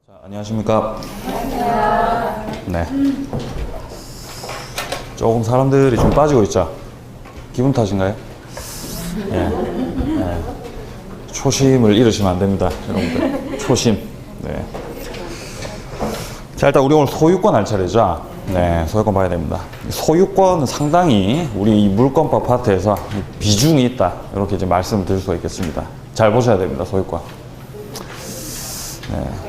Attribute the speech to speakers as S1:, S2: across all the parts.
S1: 자, 안녕하십니까? 네. 조금 사람들이 좀 빠지고 있죠? 기분 탓인가요? 예. 예. 초심을 잃으시면 안 됩니다, 여러분들. 초심. 네. 자, 일단 우리 오늘 소유권 할 차례죠? 네, 소유권 봐야 됩니다. 소유권은 상당히 우리 이 물권법 파트에서 비중이 있다, 이렇게 이제 말씀을 드릴 수가 있겠습니다. 잘 보셔야 됩니다, 소유권. 네.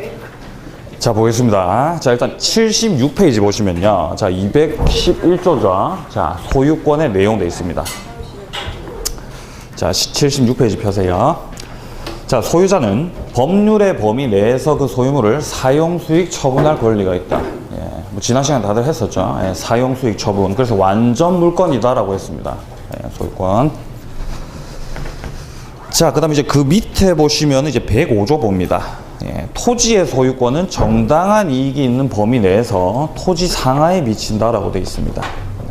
S1: 자, 보겠습니다. 자, 일단 76페이지 보시면요. 자, 211조죠. 자, 소유권의 내용 되어 있습니다. 자, 76페이지 펴세요. 자, 소유자는 법률의 범위 내에서 그 소유물을 사용수익 처분할 권리가 있다. 예, 뭐 지난 시간에 다들 했었죠. 예, 사용수익 처분. 그래서 완전 물권이다라고 했습니다. 예, 소유권. 자, 그 다음에 이제 그 밑에 보시면 이제 105조 봅니다. 예, 토지의 소유권은 정당한 이익이 있는 범위 내에서 토지 상하에 미친다라고 되어 있습니다.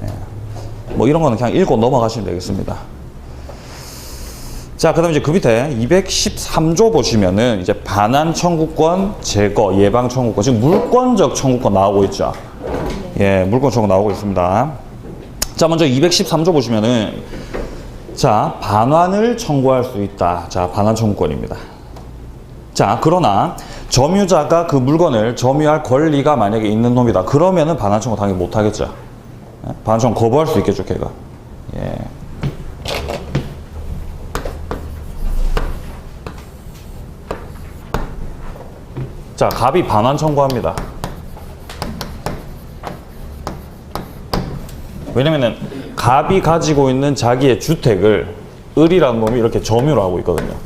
S1: 예, 뭐 이런 거는 그냥 읽고 넘어가시면 되겠습니다. 자, 그 다음에 이제 그 밑에 213조 보시면은 이제 반환 청구권, 제거, 예방 청구권. 지금 물권적 청구권 나오고 있죠. 예, 물권 청구 나오고 있습니다. 자, 먼저 213조 보시면은 자, 반환을 청구할 수 있다. 자, 반환 청구권입니다. 자, 그러나 점유자가 그 물건을 점유할 권리가 만약에 있는 놈이다. 그러면은 반환 청구 당연히 못 하겠죠. 예? 반환 청구 거부할 수 있겠죠, 걔가. 예. 자, 갑이 반환 청구합니다. 왜냐면은 갑이 가지고 있는 자기의 주택을 을이라는 놈이 이렇게 점유를 하고 있거든요.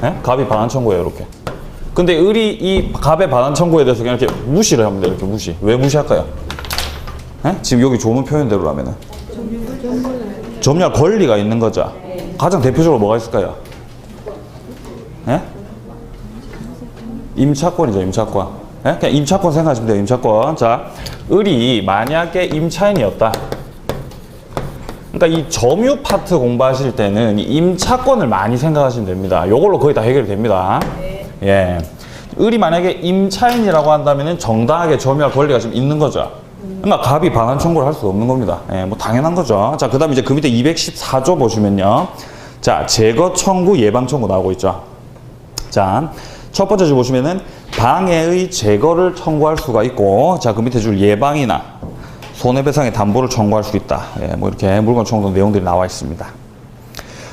S1: 네? 갑이 반환 청구해요, 이렇게. 근데 을이 이 갑의 반환 청구에 대해서 그냥 이렇게 무시를 합니다, 이렇게 무시. 왜 무시할까요? 네? 지금 여기 조문 표현대로라면은 점유할 권리가 있는 거죠. 가장 대표적으로 뭐가 있을까요? 네? 임차권이죠, 임차권. 네? 그냥 임차권 생각하시면 돼요, 임차권. 자, 을이 만약에 임차인이었다. 그러니까 이 점유 파트 공부하실 때는 이 임차권을 많이 생각하시면 됩니다. 요걸로 거의 다 해결이 됩니다. 예. 을이 만약에 임차인이라고 한다면 정당하게 점유할 권리가 좀 있는 거죠. 그러니까 갑이 반환 청구를 할 수가 없는 겁니다. 예, 뭐 당연한 거죠. 자, 그 다음에 이제 그 밑에 214조 보시면요. 자, 제거 청구, 예방 청구 나오고 있죠. 자, 첫 번째 줄 보시면은 방해의 제거를 청구할 수가 있고, 자, 그 밑에 줄 예방이나 손해배상의 담보를 청구할 수 있다. 예, 뭐 이렇게 물건 청구 내용들이 나와 있습니다.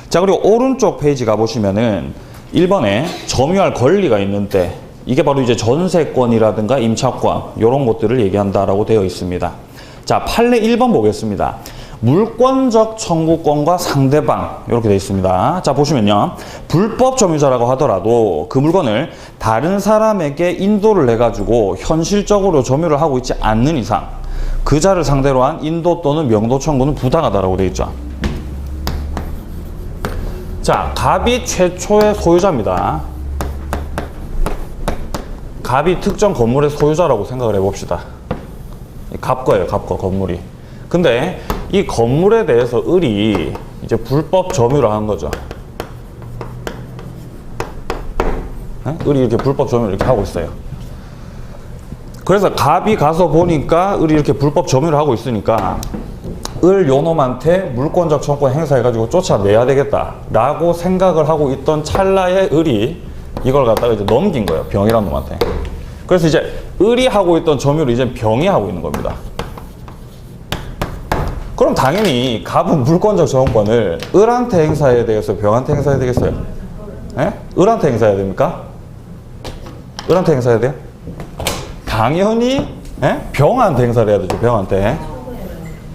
S1: 자, 그리고 오른쪽 페이지 가보시면은 1번에 점유할 권리가 있는데, 이게 바로 이제 전세권이라든가 임차권, 이런 것들을 얘기한다라고 되어 있습니다. 자, 판례 1번 보겠습니다. 물권적 청구권과 상대방, 이렇게 되어 있습니다. 자, 보시면요. 불법 점유자라고 하더라도 그 물건을 다른 사람에게 인도를 해가지고 현실적으로 점유를 하고 있지 않는 이상 그 자를 상대로 한 인도 또는 명도 청구는 부당하다라고 되어 있죠. 자, 갑이 최초의 소유자입니다. 갑이 특정 건물의 소유자라고 생각을 해봅시다. 갑거예요, 갑거, 건물이. 근데 이 건물에 대해서 을이 이제 불법 점유를 한 거죠. 네? 을이 이렇게 불법 점유를 이렇게 하고 있어요. 그래서 갑이 가서 보니까 을이 이렇게 불법 점유를 하고 있으니까 을 요놈한테 물권적 청구권 행사해가지고 쫓아내야 되겠다라고 생각을 하고 있던 찰나에 을이 이걸 갖다가 이제 넘긴 거예요, 병이라는 놈한테. 그래서 이제 을이 하고 있던 점유를 이제 병이 하고 있는 겁니다. 그럼 당연히 갑은 물권적 정권을 을한테 행사해야 되겠어요? 병한테 행사해야 되겠어요? 예? 을한테 행사해야 됩니까? 을한테 행사해야 돼요? 당연히 예? 병한테 행사를 해야 되죠, 병한테.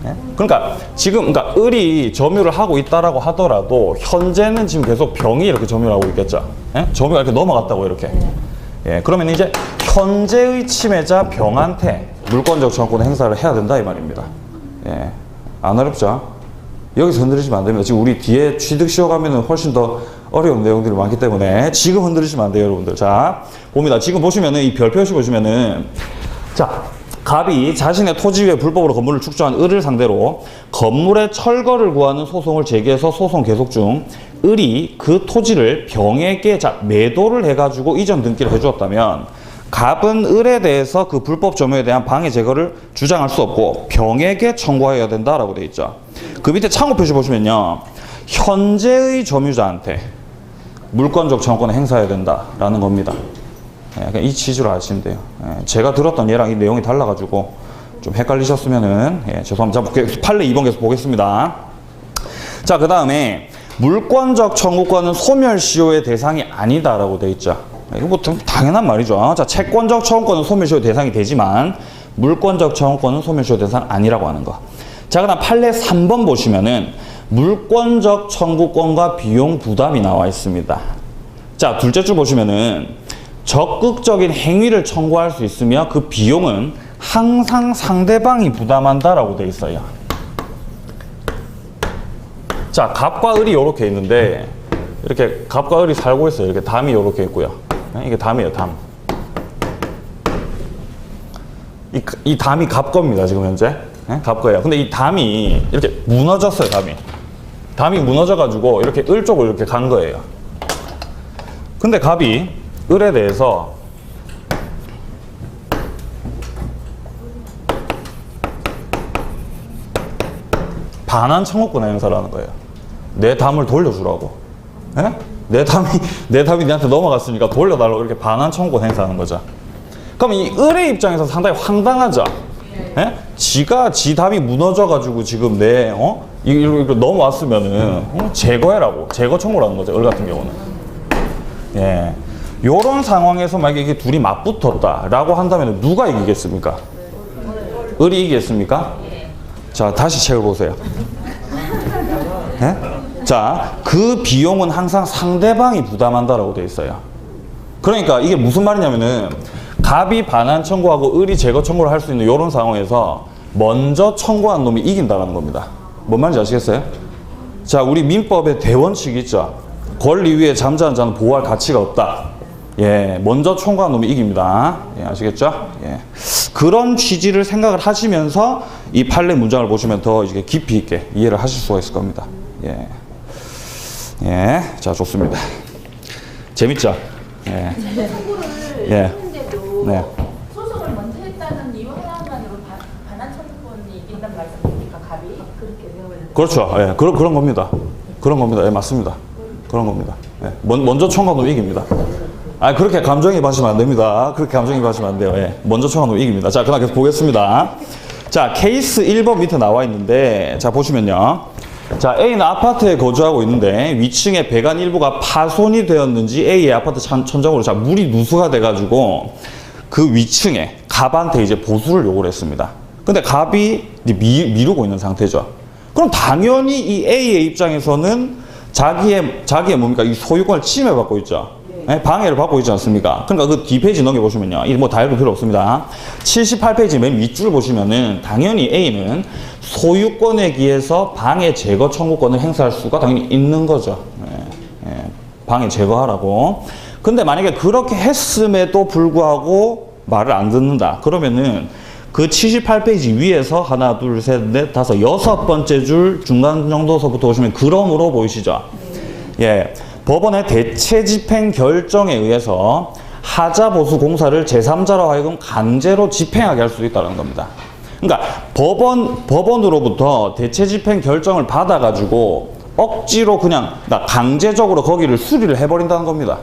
S1: 예? 그러니까 지금 그러니까 을이 점유를 하고 있다라고 하더라도 현재는 지금 계속 병이 이렇게 점유를 하고 있겠죠. 예? 점유가 이렇게 넘어갔다고 이렇게. 예, 그러면 이제 현재의 침해자 병한테 물권적 정권 행사를 해야 된다 이 말입니다. 예. 안 어렵죠? 여기서 흔들리시면 안 됩니다. 지금 우리 뒤에 취득 쉬어가면 훨씬 더 어려운 내용들이 많기 때문에 지금 흔들리시면 안 돼요, 여러분들. 자, 봅니다. 지금 보시면은 이 별 표시 보시면은 자, 갑이 자신의 토지 위에 불법으로 건물을 축조한 을을 상대로 건물의 철거를 구하는 소송을 제기해서 소송 계속 중 을이 그 토지를 병에게 매도를 해가지고 이전 등기를 해주었다면 갑은 을에 대해서 그 불법 점유에 대한 방해 제거를 주장할 수 없고 병에게 청구하여야 된다라고 되어 있죠. 그 밑에 참고 표시 보시면요. 현재의 점유자한테 물권적 청구권을 행사해야 된다라는 겁니다. 그냥 이 취지로 하시면 돼요. 제가 들었던 얘랑 이 내용이 달라가지고 좀 헷갈리셨으면은 죄송합니다. 판례 2번 계속 보겠습니다. 자, 그 다음에 물권적 청구권은 소멸시효의 대상이 아니다라고 되어 있죠. 이거 뭐 당연한 말이죠. 자, 채권적 청구권은 소멸시효 대상이 되지만 물권적 청구권은 소멸시효 대상 아니라고 하는 거. 자, 그다음 판례 3번 보시면은 물권적 청구권과 비용 부담이 나와 있습니다. 자, 둘째 줄 보시면은 적극적인 행위를 청구할 수 있으며 그 비용은 항상 상대방이 부담한다라고 돼 있어요. 자, 갑과 을이 이렇게 있는데 이렇게 갑과 을이 살고 있어요. 이렇게 담이 이렇게 있고요. 이게 담이에요, 담. 이 담이 갑 겁니다, 지금 현재. 갑 거예요. 근데 이 담이 이렇게 무너졌어요, 담이. 담이 무너져가지고 이렇게 을 쪽으로 이렇게 간 거예요. 근데 갑이 을에 대해서 반환 청구권 행사를 하는 거예요. 내 담을 돌려주라고. 예? 내 담이 니한테 넘어갔으니까 돌려달라고 이렇게 반환 청구권 행사하는 거죠. 그럼 이 을의 입장에서 상당히 황당하죠. 예? 지가 지 담이 무너져가지고 지금 이거 넘어왔으면은 제거해라고 제거 청구를 하는 거죠. 을 같은 경우는. 예. 요런 상황에서 만약에 이게 둘이 맞붙었다라고 한다면 누가 이기겠습니까? 을이 이기겠습니까? 자, 다시 책을 보세요. 예? 자, 그 비용은 항상 상대방이 부담한다라고 되어 있어요. 그러니까 이게 무슨 말이냐면은 갑이 반환 청구하고 을이 제거 청구를 할 수 있는 이런 상황에서 먼저 청구한 놈이 이긴다는 겁니다. 뭔 말인지 아시겠어요? 자, 우리 민법의 대원칙이 있죠. 권리 위에 잠자는 자는 보호할 가치가 없다. 예, 먼저 청구한 놈이 이깁니다. 예, 아시겠죠? 예. 그런 취지를 생각을 하시면서 이 판례 문장을 보시면 더 이제 깊이 있게 이해를 하실 수가 있을 겁니다. 예. 예, 자, 좋습니다. 재밌죠? 예.
S2: 청구를
S1: 예.
S2: 했는데도
S1: 네.
S2: 소송을 먼저 했다는 이유 하나만으로 반환 청구권이 이긴단 말씀입니까? 갑이 그렇게 외워야
S1: 그렇죠. 예, 그런 겁니다. 그런 겁니다. 예, 맞습니다. 그런 겁니다. 예, 먼저 청구하면 이깁니다. 아, 그렇게 감정이입하시면 안 됩니다. 그렇게 감정이입하시면 안 돼요. 예, 먼저 청구하면 이깁니다. 자, 그다음 계속 보겠습니다. 자, 케이스 1번 밑에 나와 있는데, 자, 보시면요. 자, A는 아파트에 거주하고 있는데 위층의 배관 일부가 파손이 되었는지 A의 아파트 천장으로 자, 물이 누수가 돼가지고 그 위층에 갑한테 이제 보수를 요구를 했습니다. 근데 갑이 미루고 있는 상태죠. 그럼 당연히 이 A의 입장에서는 자기의 뭡니까? 이 소유권을 침해받고 있죠. 네, 방해를 받고 있지 않습니까? 그러니까 그 뒷페이지 넘겨보시면요. 이 뭐 다 읽을 필요 없습니다. 78페이지 맨 윗줄 보시면은 당연히 A는 소유권에 기해서 방해 제거 청구권을 행사할 수가 당연히 있는 거죠. 방해 제거하라고. 근데 만약에 그렇게 했음에도 불구하고 말을 안 듣는다. 그러면은 그 78페이지 위에서 하나, 둘, 셋, 넷, 다섯, 여섯 번째 줄 중간 정도서부터 보시면 그러므로 보이시죠? 예. 법원의 대체 집행 결정에 의해서 하자 보수 공사를 제3자로 하여금 강제로 집행하게 할 수도 있다는 겁니다. 그러니까 법원으로부터 대체 집행 결정을 받아가지고 억지로 그냥 강제적으로 거기를 수리를 해버린다는 겁니다.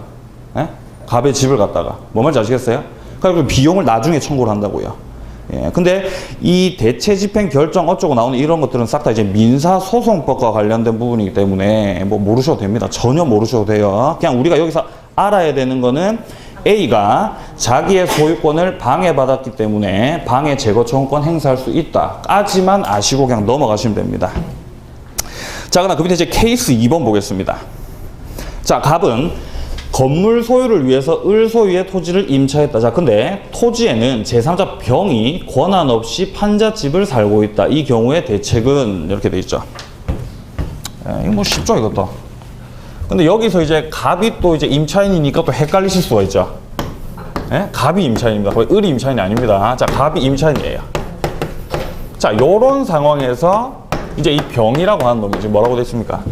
S1: 예? 갑의 집을 갖다가 뭐 말인지 아시겠어요? 그러니까 비용을 나중에 청구를 한다고요. 예, 근데 이 대체 집행 결정 어쩌고 나오는 이런 것들은 싹 다 이제 민사소송법과 관련된 부분이기 때문에 뭐 모르셔도 됩니다. 전혀 모르셔도 돼요. 그냥 우리가 여기서 알아야 되는 거는 A가 자기의 소유권을 방해받았기 때문에 방해 제거 청구권 행사할 수 있다까지만 아시고 그냥 넘어가시면 됩니다. 자, 그다음 그 밑에 이제 케이스 2번 보겠습니다. 자, 갑은 건물 소유를 위해서 을 소유의 토지를 임차했다. 자, 근데 토지에는 제3자 병이 권한 없이 판잣집을 살고 있다. 이 경우의 대책은 이렇게 돼 있죠. 이거 뭐 쉽죠, 이것도. 근데 여기서 이제 갑이 또 이제 임차인이니까 또 헷갈리실 수가 있죠. 예? 갑이 임차인입니다. 을이 임차인이 아닙니다. 자, 갑이 임차인이에요. 자, 요런 상황에서 이제 이 병이라고 하는 놈이 지금 뭐라고 돼 있습니까?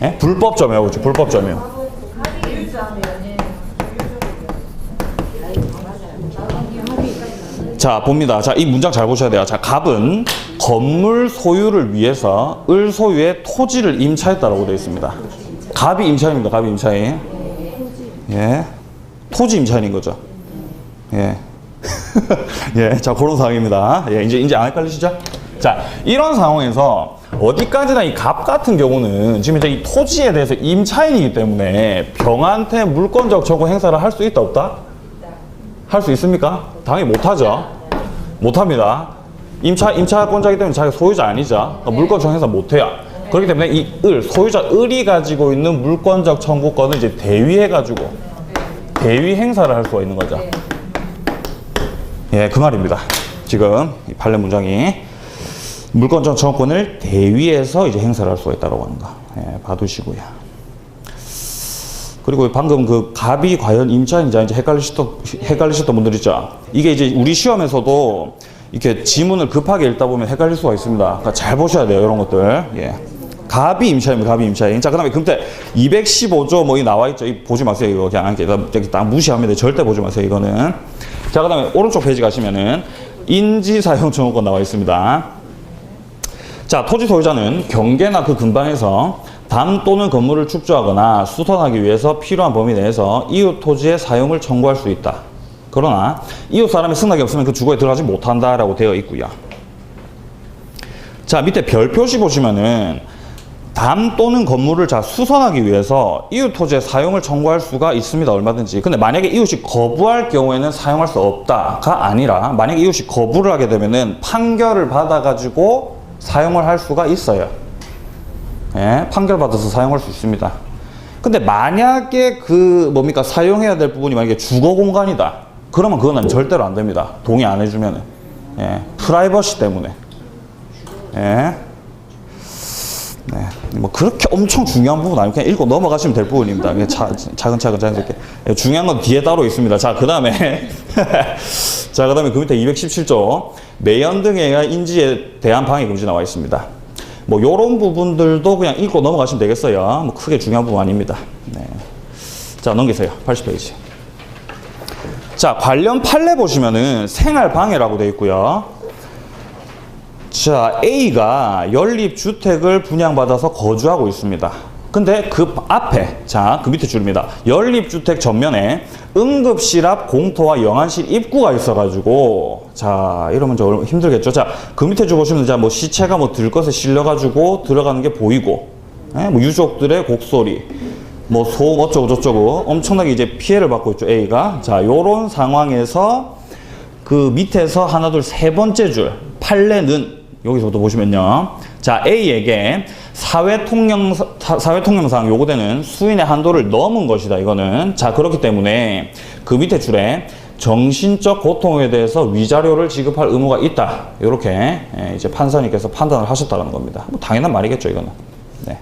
S1: 예? 불법 점유하고 있죠. 불법 점유. 자, 봅니다. 자, 이 문장 잘 보셔야 돼요. 자, 갑은 건물 소유를 위해서 을 소유의 토지를 임차했다라고 되어 있습니다. 갑이 임차인입니다. 갑이 임차인. 예. 토지 임차인인 거죠. 예. 예. 자, 그런 상황입니다. 예. 이제 안 헷갈리시죠? 자, 이런 상황에서 어디까지나 이 갑 같은 경우는 지금 이제 이 토지에 대해서 임차인이기 때문에 병한테 물권적 청구 행사를 할 수 있다, 없다? 할 수 있습니까? 당연히 못하죠. 못합니다. 임차권자이기 때문에 자기가 소유자 아니죠. 그러니까 물권적 행사 못해요. 그렇기 때문에 이 소유자 을이 가지고 있는 물권적 청구권을 이제 대위해가지고 대위 행사를 할 수가 있는 거죠. 예, 그 말입니다. 지금 이 판례 문장이 물권적 청구권을 대위해서 이제 행사를 할 수가 있다고 하는 거. 예, 봐두시고요. 그리고 방금 그 갑이 과연 임차인인지 아닌지 헷갈리셨던 분들 있죠. 이게 이제 우리 시험에서도 이렇게 지문을 급하게 읽다 보면 헷갈릴 수가 있습니다. 그러니까 잘 보셔야 돼요, 이런 것들. 예. 갑이 임차인입니다. 갑이 임차인. 자, 그 다음에 금태 215조 뭐 이 나와 있죠. 이 보지 마세요. 이거 그냥 이렇게 딱 무시합니다. 절대 보지 마세요. 이거는. 자, 그 다음에 오른쪽 페이지 가시면은 인지사용 청구권 나와 있습니다. 자, 토지 소유자는 경계나 그 근방에서 담 또는 건물을 축조하거나 수선하기 위해서 필요한 범위 내에서 이웃 토지의 사용을 청구할 수 있다. 그러나 이웃 사람의 승낙이 없으면 그 주거에 들어가지 못한다라고 되어 있고요. 자, 밑에 별 표시 보시면은 담 또는 건물을 수선하기 위해서 이웃 토지의 사용을 청구할 수가 있습니다. 얼마든지. 근데 만약에 이웃이 거부할 경우에는 사용할 수 없다가 아니라 만약에 이웃이 거부를 하게 되면은 판결을 받아가지고 사용을 할 수가 있어요. 예, 판결 받아서 사용할 수 있습니다. 근데 만약에 사용해야 될 부분이 만약에 주거 공간이다. 그러면 그거는 절대로 안 됩니다. 동의 안 해주면은. 예, 프라이버시 때문에. 예. 네. 뭐 그렇게 엄청 중요한 부분 아니고 그냥 읽고 넘어가시면 될 부분입니다. 그냥 차근차근 자연스럽게. 예, 중요한 건 뒤에 따로 있습니다. 자, 그 다음에. 자, 그 다음에 그 밑에 217조. 매연 등에 의한 인지에 대한 방해 금지 나와 있습니다. 뭐 요런 부분들도 그냥 읽고 넘어가시면 되겠어요. 뭐 크게 중요한 부분 아닙니다. 네. 자, 넘기세요. 80페이지. 자, 관련 판례 보시면은 생활방해라고 되어 있고요. 자, A가 연립주택을 분양받아서 거주하고 있습니다. 근데 그 앞에, 자, 그 밑에 줄입니다. 연립주택 전면에 응급실 앞 공터와 영안실 입구가 있어가지고, 자, 이러면 좀 힘들겠죠. 자, 그 밑에 줄 보시면, 자, 뭐 시체가 뭐 들것에 실려가지고 들어가는 게 보이고, 예? 뭐 유족들의 곡소리, 뭐 소음 어쩌고저쩌고 엄청나게 이제 피해를 받고 있죠, A가. 자, 요런 상황에서 그 밑에서 하나, 둘, 세 번째 줄, 판례는 여기서부터 보시면요. 자, A에게 사회통념상 요구되는 수인의 한도를 넘은 것이다, 이거는. 자, 그렇기 때문에 그 밑에 줄에 정신적 고통에 대해서 위자료를 지급할 의무가 있다. 이렇게 이제 판사님께서 판단을 하셨다는 겁니다. 뭐 당연한 말이겠죠, 이거는. 네.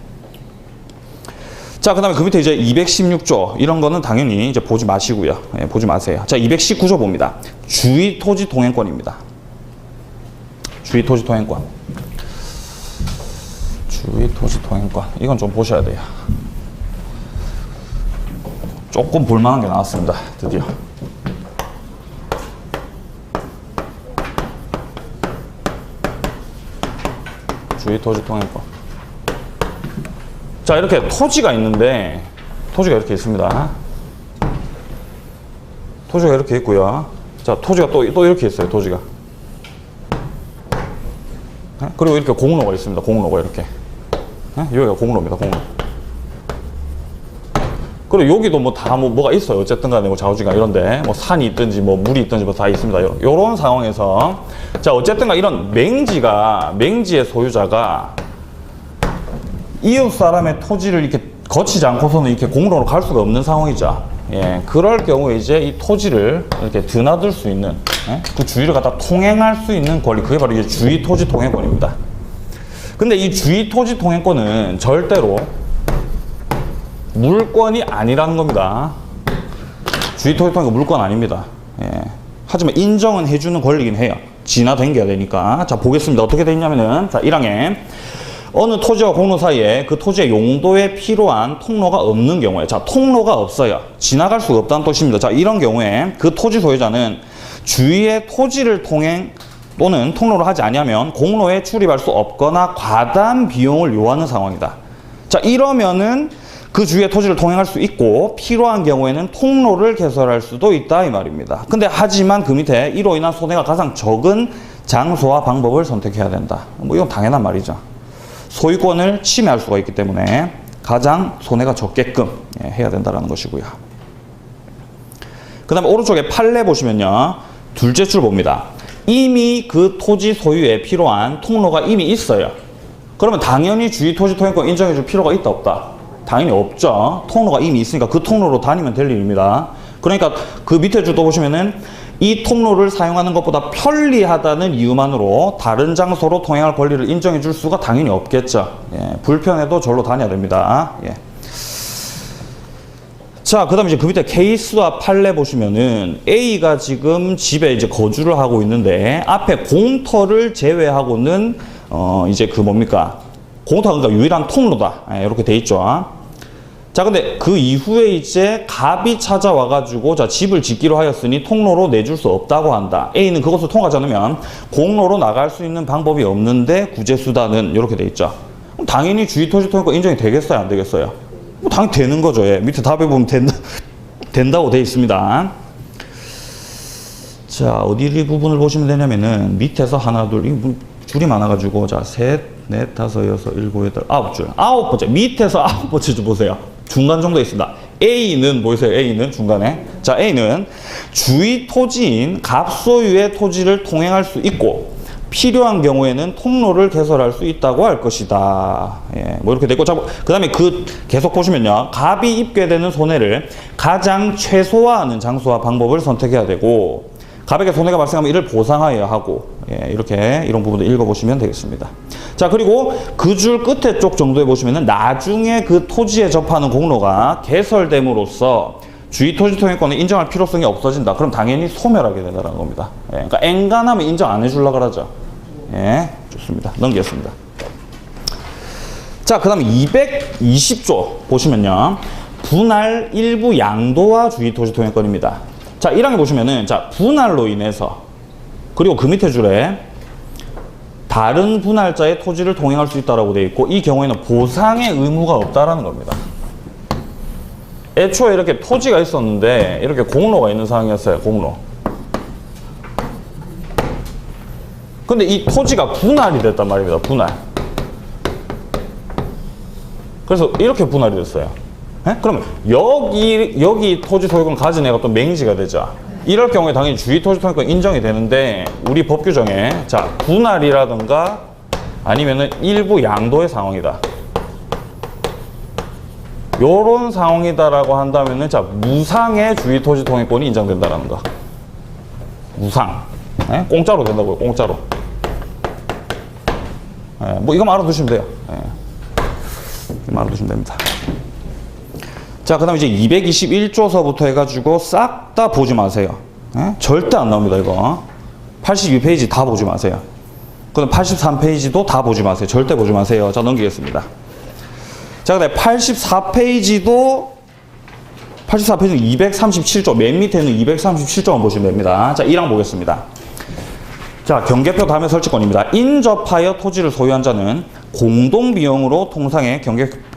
S1: 자, 그 다음에 그 밑에 이제 216조. 이런 거는 당연히 이제 보지 마시고요. 예, 보지 마세요. 자, 219조 봅니다. 주의 토지 동행권입니다. 주의 토지 동행권. 주의 토지 동행권. 이건 좀 보셔야 돼요. 조금 볼만한 게 나왔습니다. 드디어. 주의 토지 동행권. 자, 이렇게 토지가 있는데, 토지가 이렇게 있습니다. 토지가 이렇게 있고요. 자, 토지가 또 이렇게 있어요, 토지가. 그리고 이렇게 공로가 있습니다. 공로가 이렇게. 여기가 공로입니다. 공로. 그리고 여기도 뭐 다 뭐가 있어요. 어쨌든 간에 뭐 좌우지가 이런데 뭐 산이 있든지 뭐 물이 있든지 뭐 다 있습니다. 요런 상황에서 자, 어쨌든 간 이런 맹지의 소유자가 이웃 사람의 토지를 이렇게 거치지 않고서는 이렇게 공로로 갈 수가 없는 상황이죠. 예, 그럴 경우에 이제 이 토지를 이렇게 드나들 수 있는, 예? 그 주위를 갖다 통행할 수 있는 권리, 그게 바로 이제 주의 토지 통행권입니다. 근데 이 주의 토지 통행권은 절대로 물권이 아니라는 겁니다. 주의 토지 통행권 물권 아닙니다. 예. 하지만 인정은 해주는 권리긴 해요. 지나댕겨야 되니까. 자, 보겠습니다. 어떻게 돼 있냐면은, 자, 1항에 어느 토지와 공로 사이에 그 토지의 용도에 필요한 통로가 없는 경우에, 자, 통로가 없어요. 지나갈 수가 없다는 뜻입니다. 자, 이런 경우에 그 토지 소유자는 주위의 토지를 통행 또는 통로를 하지 아니하면 공로에 출입할 수 없거나 과다한 비용을 요하는 상황이다. 자, 이러면은 그 주위의 토지를 통행할 수 있고 필요한 경우에는 통로를 개설할 수도 있다 이 말입니다. 근데 하지만 그 밑에 이로 인한 손해가 가장 적은 장소와 방법을 선택해야 된다. 뭐 이건 당연한 말이죠. 소유권을 침해할 수가 있기 때문에 가장 손해가 적게끔 해야 된다는 것이고요. 그 다음에 오른쪽에 판례 보시면요. 둘째 줄 봅니다. 이미 그 토지 소유에 필요한 통로가 이미 있어요. 그러면 당연히 주위 토지 통행권 인정해 줄 필요가 있다 없다? 당연히 없죠. 통로가 이미 있으니까 그 통로로 다니면 될 일입니다. 그러니까 그 밑에 줄도 보시면은 이 통로를 사용하는 것보다 편리하다는 이유만으로 다른 장소로 통행할 권리를 인정해 줄 수가 당연히 없겠죠. 예, 불편해도 절로 다녀야 됩니다. 예. 자, 그 다음에 이제 그 밑에 케이스와 판례 보시면은 A가 지금 집에 이제 거주를 하고 있는데 앞에 공터를 제외하고는 이제 그 뭡니까? 공터가 그러니까 유일한 통로다. 예, 이렇게 돼 있죠. 자, 근데 그 이후에 이제 갑이 찾아와가지고 자, 집을 짓기로 하였으니 통로로 내줄 수 없다고 한다. A는 그것을 통과하지 않으면 공로로 나갈 수 있는 방법이 없는데 구제수단은 이렇게 돼 있죠. 그럼 당연히 주위 토지 통행권 인정이 되겠어요? 안 되겠어요? 뭐 당연히 되는 거죠. 예. 밑에 답에 보면 된다고 돼 있습니다. 자, 어디 부분을 보시면 되냐면은 밑에서 하나, 둘, 줄이 많아가지고 자, 셋, 넷, 다섯, 여섯, 일곱, 여덟, 아홉 줄. 아홉 번째. 밑에서 아홉 번째 줄 보세요. 중간 정도에 있습니다. A는 보이세요? A는 중간에. 자, A는 주위 토지인 갑소유의 토지를 통행할 수 있고 필요한 경우에는 통로를 개설할 수 있다고 할 것이다. 예, 뭐 이렇게 되고, 자, 그 다음에 계속 보시면요. 갑이 입게 되는 손해를 가장 최소화하는 장소와 방법을 선택해야 되고, 갑에게 손해가 발생하면 이를 보상하여야 하고, 예, 이렇게 이런 부분도 읽어보시면 되겠습니다. 자, 그리고 그 줄 끝에 쪽 정도에 보시면은 나중에 그 토지에 접하는 공로가 개설됨으로써 주위 토지 통행권을 인정할 필요성이 없어진다. 그럼 당연히 소멸하게 된다는 겁니다. 예, 그러니까 엔간하면 인정 안 해주려고 그러죠. 예, 좋습니다. 넘기겠습니다. 자, 그 다음에 220조 보시면요. 분할 일부 양도와 주위 토지 통행권입니다. 자, 1항에 보시면은, 자, 분할로 인해서, 그리고 그 밑에 줄에 다른 분할자의 토지를 통행할 수 있다라고 되어 있고, 이 경우에는 보상의 의무가 없다라는 겁니다. 애초에 이렇게 토지가 있었는데, 이렇게 공로가 있는 상황이었어요, 공로. 근데 이 토지가 분할이 됐단 말입니다, 분할. 그래서 이렇게 분할이 됐어요. 예? 그러면 여기 토지 소유권 가진 애가 또 맹지가 되죠. 이럴 경우에 당연히 주위 토지 소유권 인정이 되는데 우리 법 규정에 자, 분할이라든가 아니면은 일부 양도의 상황이다. 요런 상황이다라고 한다면은 자, 무상의 주위 토지 통행권이 인정된다라는 거. 무상. 예? 공짜로 된다고요, 공짜로. 예, 뭐 이거 알아두시면 돼요. 예. 이거 알아두시면 됩니다. 자, 그 다음에 이제 221조서부터 해가지고 싹 다 보지 마세요. 예? 절대 안 나옵니다, 이거. 82페이지 다 보지 마세요. 그 다음 83페이지도 다 보지 마세요. 절대 보지 마세요. 자, 넘기겠습니다. 자, 그 다음에 84페이지는 237조, 맨 밑에는 237조만 보시면 됩니다. 자, 1항 보겠습니다. 자, 경계표 담의 설치권입니다. 인접하여 토지를 소유한 자는 공동비용으로 통상에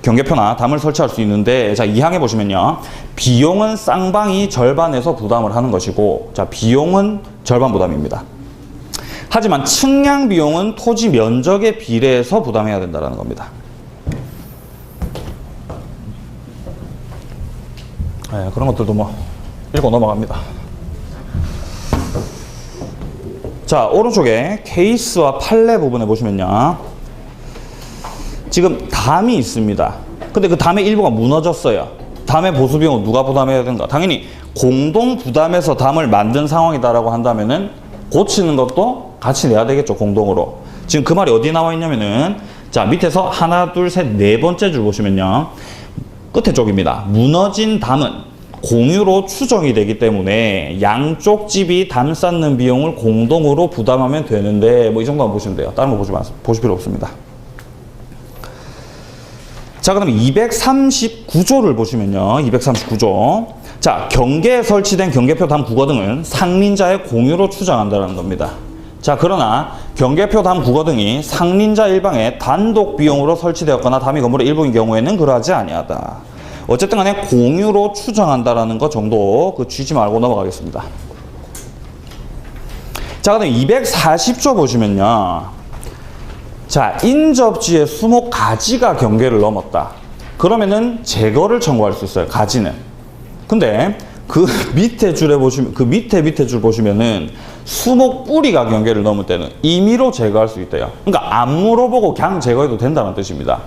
S1: 경계표나 담을 설치할 수 있는데, 자, 2항에 보시면요. 비용은 쌍방이 절반에서 부담을 하는 것이고, 자, 비용은 절반 부담입니다. 하지만 측량 비용은 토지 면적에 비례해서 부담해야 된다는 겁니다. 네, 그런 것들도 뭐 읽고 넘어갑니다. 자, 오른쪽에 케이스와 판례 부분에 보시면요. 지금 담이 있습니다. 근데 그 담의 일부가 무너졌어요. 담의 보수 비용은 누가 부담해야 되는가? 당연히 공동 부담해서 담을 만든 상황이다라고 한다면은 고치는 것도 같이 내야 되겠죠, 공동으로. 지금 그 말이 어디 나와 있냐면은 자, 밑에서 하나, 둘, 셋, 네 번째 줄 보시면요. 끝에 쪽입니다. 무너진 담은 공유로 추정이 되기 때문에 양쪽 집이 담 쌓는 비용을 공동으로 부담하면 되는데 뭐 이 정도만 보시면 돼요. 다른 거 보실 필요 없습니다. 자, 그럼 239조를 보시면요. 239조. 자, 경계에 설치된 경계표 담 국어 등은 상린자의 공유로 추정한다는 겁니다. 자, 그러나 경계표 담 국어 등이 상린자 일방에 단독 비용으로 설치되었거나 담이 건물의 일부인 경우에는 그러하지 아니하다. 어쨌든 간에 공유로 추정한다라는 것 정도 그 쥐지 말고 넘어가겠습니다. 자, 그다음 240조 보시면요. 자, 인접지의 수목 가지가 경계를 넘었다. 그러면은 제거를 청구할 수 있어요. 가지는. 근데 그 밑에 줄에 보시면 그 밑에 줄 보시면은 수목 뿌리가 경계를 넘을 때는 임의로 제거할 수 있대요. 그러니까 안 물어보고 그냥 제거해도 된다는 뜻입니다.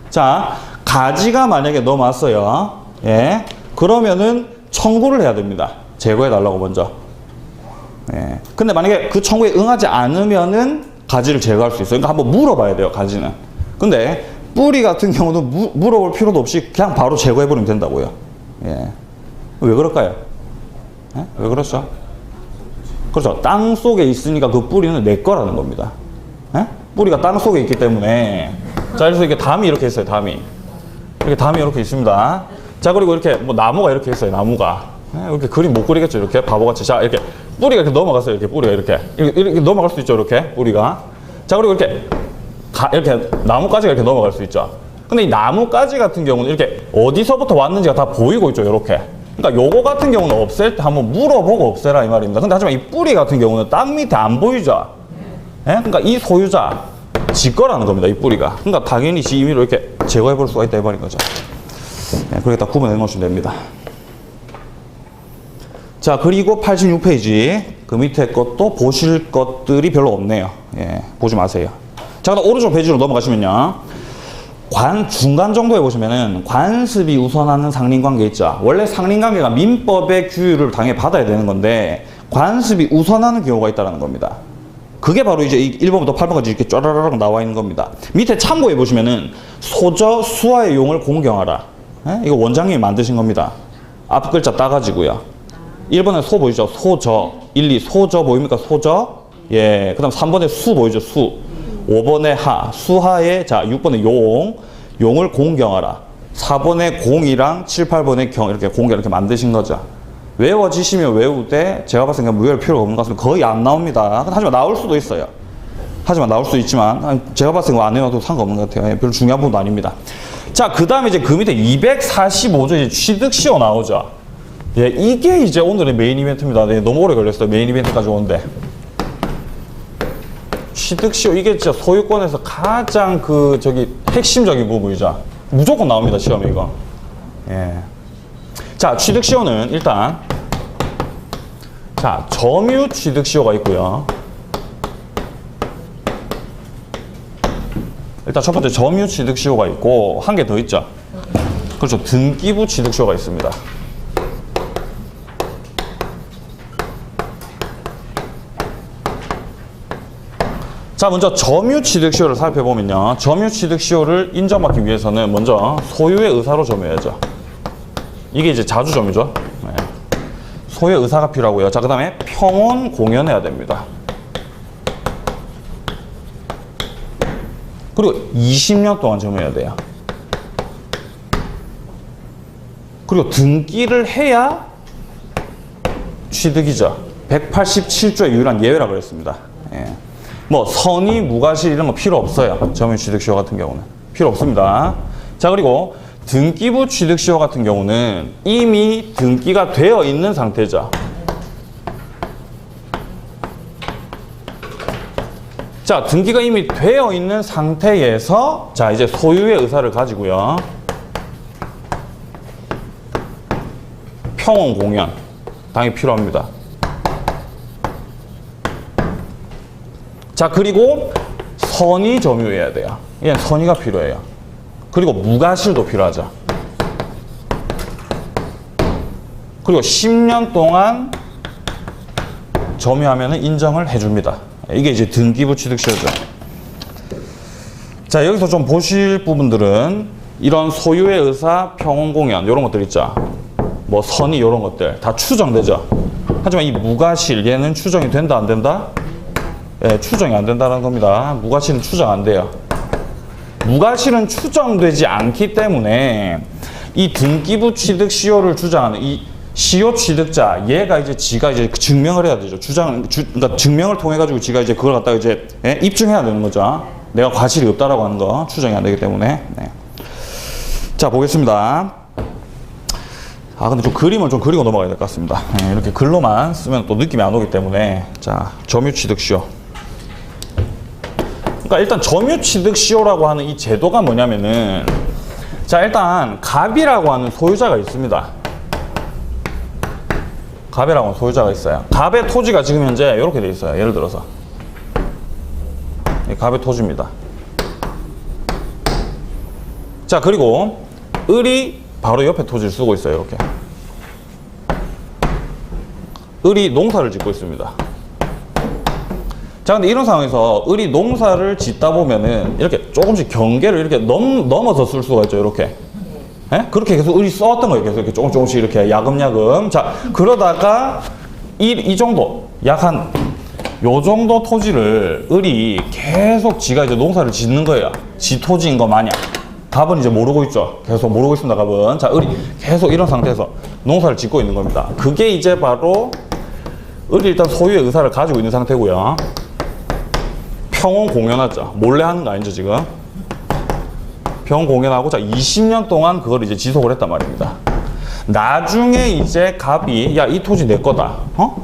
S1: 자, 가지가 만약에 넘어왔어요. 예. 그러면은 청구를 해야 됩니다. 제거해 달라고 먼저. 예. 근데 만약에 그 청구에 응하지 않으면은 가지를 제거할 수 있어요. 그러니까 한번 물어봐야 돼요, 가지는. 근데 뿌리 같은 경우는 물어볼 필요도 없이 그냥 바로 제거해버리면 된다고요. 예. 왜 그럴까요? 예? 왜 그렇죠? 그렇죠. 땅 속에 있으니까 그 뿌리는 내 거라는 겁니다. 예? 뿌리가 땅 속에 있기 때문에. 자, 그래서 이게 담이 이렇게 있어요, 담이. 이렇게 담이 이렇게 있습니다. 자, 그리고 이렇게 뭐 나무가 이렇게 있어요, 나무가. 예? 이렇게 그림 못 그리겠죠, 이렇게 바보같이. 자, 이렇게 뿌리가 이렇게 넘어갔어요, 이렇게 뿌리가 이렇게 넘어갈 수 있죠, 이렇게 뿌리가. 자, 그리고 이렇게 나무가지가 이렇게 넘어갈 수 있죠. 근데 이 나무가지 같은 경우는 이렇게 어디서부터 왔는지가 다 보이고 있죠, 이렇게. 그러니까 요거 같은 경우는 없앨 때 한번 물어보고 없애라 이 말입니다. 근데 하지만 이 뿌리 같은 경우는 땅 밑에 안 보이죠. 예? 그러니까 이 소유자 지 거라는 겁니다, 이 뿌리가. 그러니까 당연히 지 임의로 이렇게 제거해 볼 수가 있다 이 말인 거죠. 예, 그렇게 딱 구분해 놓으시면 됩니다. 자, 그리고 86페이지 그 밑에 것도 보실 것들이 별로 없네요. 예, 보지 마세요. 자, 그다음 오른쪽 페이지로 넘어가시면요. 중간 정도에 보시면은 관습이 우선하는 상린관계 있죠. 원래 상린관계가 민법의 규율을 당연히 받아야 되는 건데 관습이 우선하는 경우가 있다는 겁니다. 그게 바로 이제 1번부터 8번까지 이렇게 쫘라라락 나와 있는 겁니다. 밑에 참고해 보시면은 소저 수화의 용을 공경하라. 예? 이거 원장님이 만드신 겁니다. 앞 글자 따가지고요. 1번에 소 보이죠? 소저. 1, 2 소저 보입니까? 소저. 예. 그 다음 3번에 수 보이죠? 수. 5번에 하. 수하에, 자, 6번에 용을 공경하라. 4번에 공이랑 7, 8번에 경, 이렇게 공경 이렇게 만드신 거죠. 외워지시면 외우되, 제가 봤을 때 외울 필요가 없는 것 같습니다. 거의 안 나옵니다. 하지만 나올 수도 있어요. 하지만 나올 수도 있지만, 제가 봤을 때 안 외워도 상관없는 것 같아요. 별로 중요한 부분도 아닙니다. 자, 그 다음에 이제 그 밑에 245조 이제 취득시효 나오죠. 예, 이게 이제 오늘의 메인 이벤트입니다. 네, 너무 오래 걸렸어요. 메인 이벤트까지 오는데. 취득시효, 이게 진짜 소유권에서 가장 핵심적인 부분이죠. 무조건 나옵니다, 시험에 이거. 예. 자, 취득시효는 일단, 자, 점유 취득시효가 있고요. 일단 첫 번째 점유 취득시효가 있고, 한 개 더 있죠. 그렇죠. 등기부 취득시효가 있습니다. 자, 먼저 점유취득시효를 살펴보면요. 점유취득시효를 인정받기 위해서는 먼저 소유의 의사로 점유해야죠. 이게 이제 자주점유죠. 네. 소유의 의사가 필요하고요. 자, 그 다음에 평온 공연해야 됩니다. 그리고 20년 동안 점유해야 돼요. 그리고 등기를 해야 취득이죠. 187조의 유일한 예외라 그랬습니다. 예. 뭐 선의, 무과실 이런 거 필요 없어요. 점유취득시효 같은 경우는 필요 없습니다. 자, 그리고 등기부 취득시효 같은 경우는 이미 등기가 되어 있는 상태죠. 자, 등기가 이미 되어 있는 상태에서 자, 이제 소유의 의사를 가지고요. 평온 공연 당연히 필요합니다. 자, 그리고 선의 점유해야 돼요. 예, 선의가 필요해요. 그리고 무과실도 필요하죠. 그리고 10년 동안 점유하면 인정을 해줍니다. 이게 이제 등기부 취득시효죠. 자, 여기서 좀 보실 부분들은 이런 소유의 의사, 평온공연 이런 것들 있죠. 뭐 선의 이런 것들 다 추정되죠. 하지만 이 무과실 얘는 추정이 된다 안 된다? 예, 추정이 안 된다는 겁니다. 무과실은 추정 안 돼요. 무과실은 추정되지 않기 때문에 이 등기부 취득 시효를 주장하는 이 시효 취득자, 얘가 이제 지가 이제 증명을 해야 되죠. 그러니까 증명을 통해 가지고 지가 이제 그걸 갖다가 이제 입증해야 되는 거죠. 내가 과실이 없다라고 하는 거 추정이 안 되기 때문에. 네. 자, 보겠습니다. 근데 좀 그림을 좀 그리고 넘어가야 될 것 같습니다. 네, 이렇게 글로만 쓰면 또 느낌이 안 오기 때문에. 자, 점유취득시효. 그러니까 일단 점유취득시효라고 하는 이 제도가 뭐냐면은, 자, 일단 갑이라고 하는 소유자가 있습니다. 갑이라고 하는 소유자가 있어요. 갑의 토지가 지금 현재 이렇게 돼 있어요. 예를 들어서 갑의 토지입니다. 자, 그리고 을이 바로 옆에 토지를 쓰고 있어요. 이렇게 을이 농사를 짓고 있습니다. 자, 근데 이런 상황에서 을이 농사를 짓다 보면은 이렇게 조금씩 경계를 이렇게 넘어서 쓸 수가 있죠. 이렇게. 예? 그렇게 계속 을이 써왔던 거예요. 계속 이렇게 조금씩 이렇게 야금야금. 자, 그러다가 이 정도, 약 한 요 정도 토지를 을이 계속 지가 이제 농사를 짓는 거예요. 지 토지인 거 마냥. 갑은 이제 모르고 있죠. 계속 모르고 있습니다. 갑은. 자, 을이 계속 이런 상태에서 농사를 짓고 있는 겁니다. 그게 이제 바로 을이 일단 소유의 의사를 가지고 있는 상태고요. 평온 공연하죠. 몰래 하는 거 아니죠, 지금. 평온 공연하고, 자, 20년 동안 그걸 이제 지속을 했단 말입니다. 나중에 이제 갑이, 야, 이 토지 내 거다.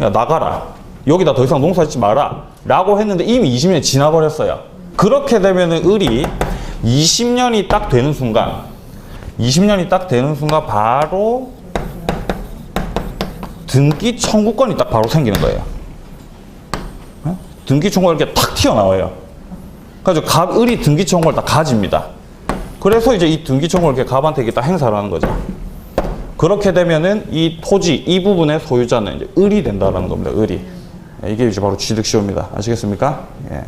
S1: 야, 나가라. 여기다 더 이상 농사 짓지 마라. 라고 했는데 이미 20년이 지나버렸어요. 그렇게 되면은 을이 20년이 딱 되는 순간, 바로 등기 청구권이 딱 바로 생기는 거예요. 등기 청구가 이렇게 탁 튀어나와요. 그래서 을이 등기 청구를 딱 가집니다. 그래서 이제 이 등기 청구를 이렇게 갑한테 이렇게 딱 행사를 하는 거죠. 그렇게 되면은 이 토지, 이 부분의 소유자는 이제 을이 된다라는 겁니다. 을이. 이게 이제 바로 취득시효입니다. 아시겠습니까? 예.